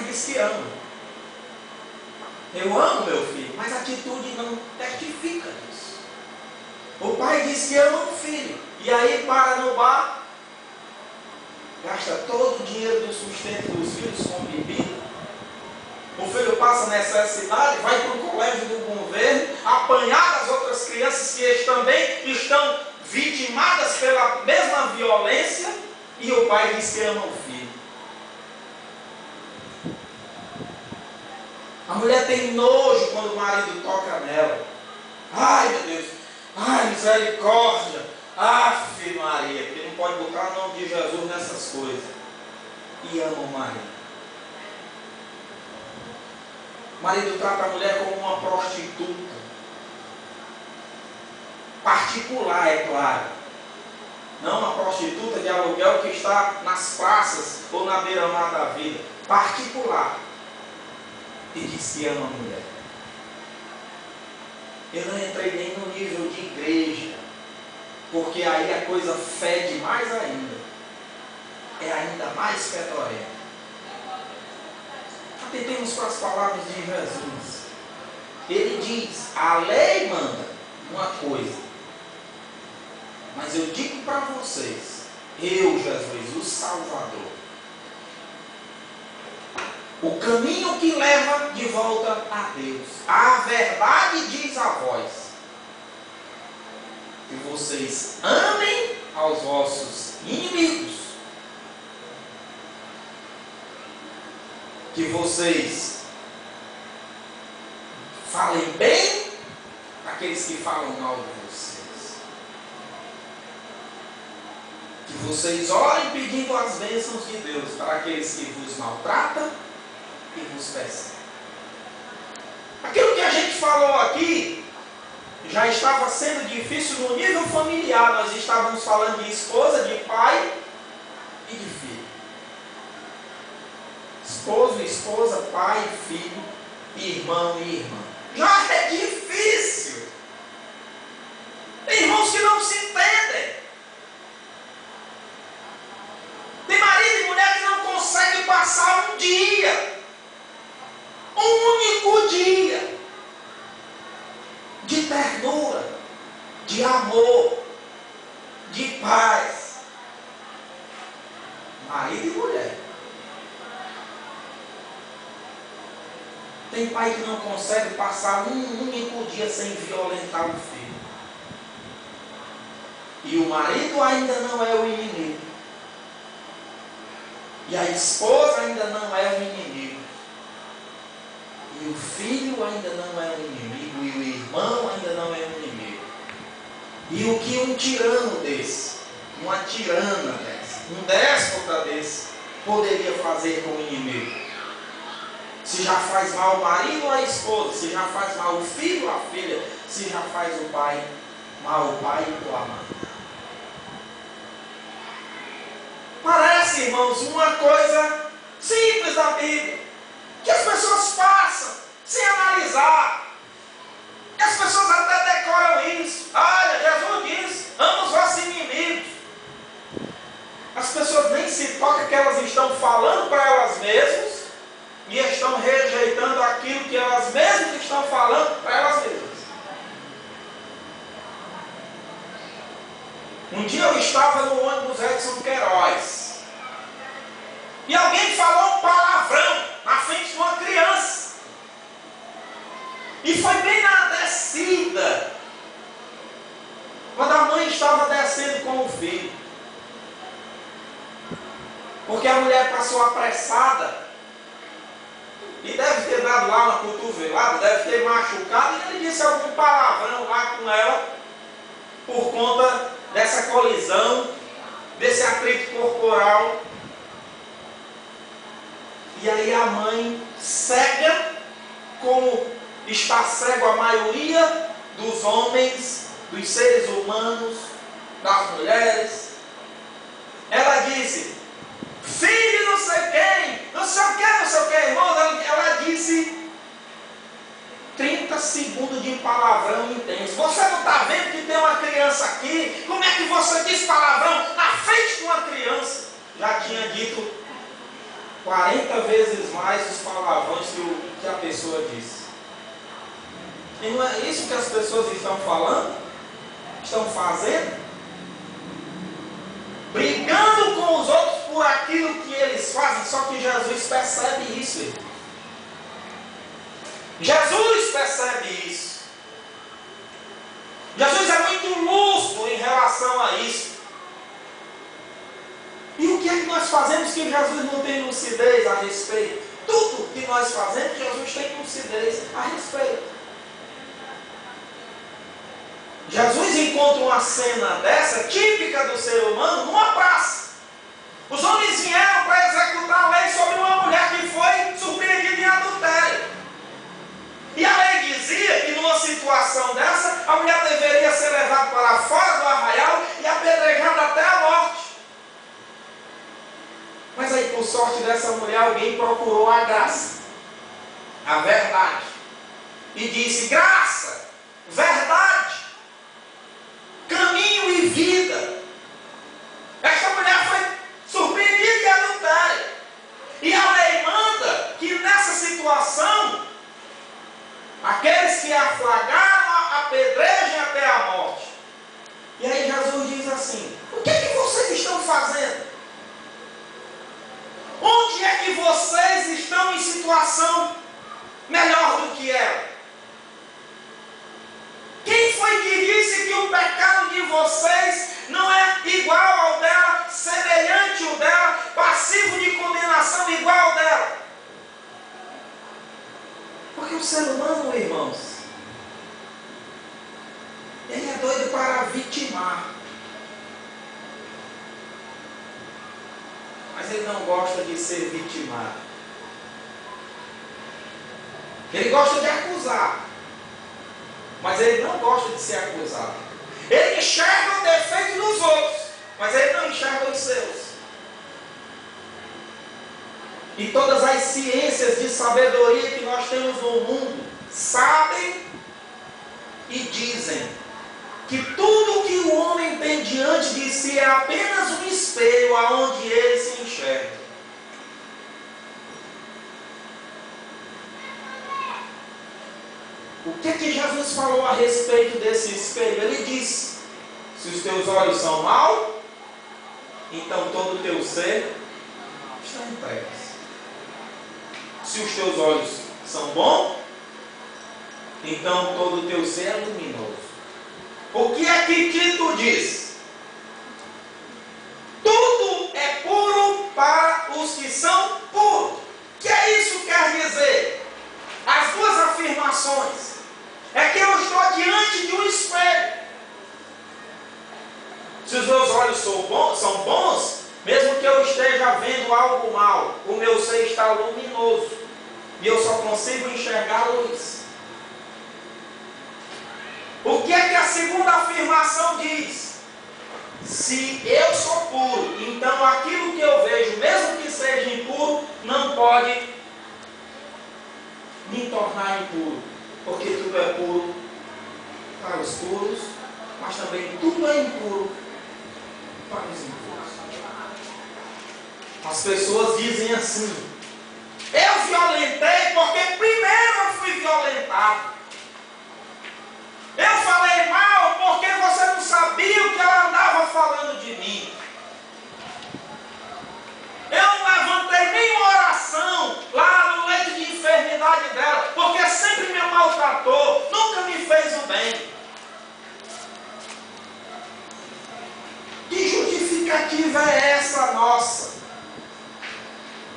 mas diz que ama. Eu amo meu filho, mas a atitude não testifica disso. O pai diz que ama o filho, e aí para no bar, gasta todo o dinheiro do sustento dos filhos com bebida. O filho passa necessidade, vai para o colégio do governo, apanhar das outras crianças que também estão vitimadas pela mesma violência, e o pai diz que ama o filho. A mulher tem nojo quando o marido toca nela. Ai, meu Deus, ai, misericórdia, Ave Maria, porque não pode botar o nome de Jesus nessas coisas. E ama o marido. O marido trata a mulher como uma prostituta. Particular, é claro. Não uma prostituta de aluguel que está nas praças ou na beira-mar da vida. Particular. E diz que ama a mulher. Eu não entrei nem no nível de igreja, porque aí a coisa fede mais ainda. É ainda mais fedorenta. Atentemos para as palavras de Jesus. Ele diz, a lei manda uma coisa, mas eu digo para vocês, eu, Jesus, o Salvador, o caminho que leva de volta a Deus, a verdade diz a vós, que vocês amem aos vossos inimigos, que vocês falem bem daqueles que falam mal de vocês, que vocês orem pedindo as bênçãos de Deus para aqueles que vos maltratam e vos perseguem. Aquilo que a gente falou aqui já estava sendo difícil no nível familiar. Nós estávamos falando de esposa, de pai e de filho. Esposo, esposa, pai, filho, irmão e irmã. Já é difícil. Tem irmãos que não se entendem. Tem marido e mulher que não conseguem passar um dia, um único dia, de ternura, de amor, de paz. Marido e mulher. Tem pai que não consegue passar um único dia sem violentar o filho. E o marido ainda não é o inimigo. E a esposa ainda não é o inimigo. E o filho ainda não é o inimigo. E o irmão ainda não é o inimigo. E o que um tirano desse, uma tirana dessa, um déspota desse, poderia fazer com o inimigo? Se já faz mal o marido ou a esposa, se já faz mal o filho ou a filha, se já faz o pai mal o pai ou a mãe. Parece, irmãos, uma coisa simples da Bíblia, que as pessoas passam sem analisar. E as pessoas até decoram isso. Olha, Jesus diz, ama os vossos inimigos. As pessoas nem se tocam que elas estão falando para elas mesmas e estão rejeitando aquilo que elas mesmas estão falando para elas mesmas. Um dia eu estava no ônibus Edson Queiroz e alguém falou um palavrão na frente de uma criança. E foi bem na descida, quando a mãe estava descendo com o filho. Porque a mulher passou apressada e deve ter dado lá uma cotovelada, deve ter machucado, e ele disse algum palavrão lá com ela, por conta dessa colisão, desse atrito corporal. E aí a mãe, cega, como está cego a maioria dos homens, dos seres humanos, das mulheres, ela disse, filho não sei quem, não sei o que, irmão. Ela disse 30 segundos de palavrão intenso. Você não está vendo que tem uma criança aqui? Como é que você diz palavrão na frente de uma criança? Já tinha dito 40 vezes mais os palavrões que a pessoa disse. E não é isso que as pessoas estão falando? Estão fazendo? Brigando com os outros por aquilo que eles fazem. Só que Jesus percebe isso, irmão. Jesus percebe isso. Jesus é muito lúcido em relação a isso. E o que é que nós fazemos que Jesus não tem lucidez a respeito? Tudo que nós fazemos, Jesus tem lucidez a respeito. Jesus encontra uma cena dessa, típica do ser humano, numa praça. Os homens vieram para executar a lei sobre uma mulher que foi surpreendida em adultério. E a lei dizia que numa situação dessa, a mulher deveria ser levada para fora do arraial e apedrejada até a morte. Mas aí, por sorte dessa mulher, alguém procurou a graça, a verdade, e disse: graça, verdade, caminho e vida. Esta mulher foi surpreendida em adultério. E a lei manda que nessa situação, aqueles que a flagraram apedrejem até a morte. E aí Jesus diz assim: o que é que vocês estão fazendo? Onde é que vocês estão em situação melhor do que ela? Quem foi que disse que o pecado de vocês não é igual ao dela, semelhante ao dela, passivo de condenação igual ao dela? Porque o ser humano, irmãos, ele é doido para vitimar. Mas ele não gosta de ser vitimado. Ele gosta de acusar. Mas ele não gosta de ser acusado. Ele enxerga o defeito dos outros, mas ele não enxerga os seus. E todas as ciências de sabedoria que nós temos no mundo sabem e dizem que tudo que o homem tem diante de si é apenas um espelho aonde ele se enxerga. O que é que Jesus falou a respeito desse espelho? Ele disse: se os teus olhos são maus, então todo o teu ser está em trevas. Se os teus olhos são bons, então todo o teu ser é luminoso. O que é que Tito diz? Tudo é puro para os que são puros. O que é isso quer dizer? As duas afirmações é que eu estou diante de um espelho. Se os meus olhos são bons, mesmo que eu esteja vendo algo mal, o meu ser está luminoso e eu só consigo enxergar a luz. O que é que a segunda afirmação diz? Se eu sou puro, então aquilo que eu vejo, mesmo que seja impuro, não pode me tornar impuro, porque tudo é puro para os puros, mas também tudo é impuro para os impuros. As pessoas dizem assim: eu violentei porque primeiro eu fui violentado. Eu falei mal porque você não sabia o que ela andava falando de mim. Eu não levantei nenhuma oração lá no leito de enfermidade dela, porque sempre me maltratou, nunca me fez o bem. Que justificativa é essa nossa?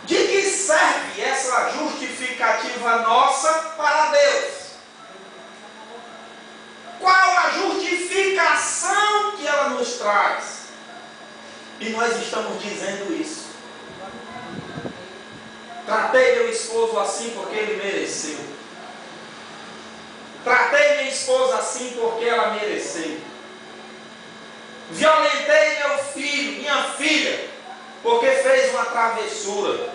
De que serve essa justificativa nossa para Deus? Qual a justificação que ela nos traz? E nós estamos dizendo isso. Tratei meu esposo assim porque ele mereceu. Tratei minha esposa assim porque ela mereceu. Violentei meu filho, minha filha, porque fez uma travessura.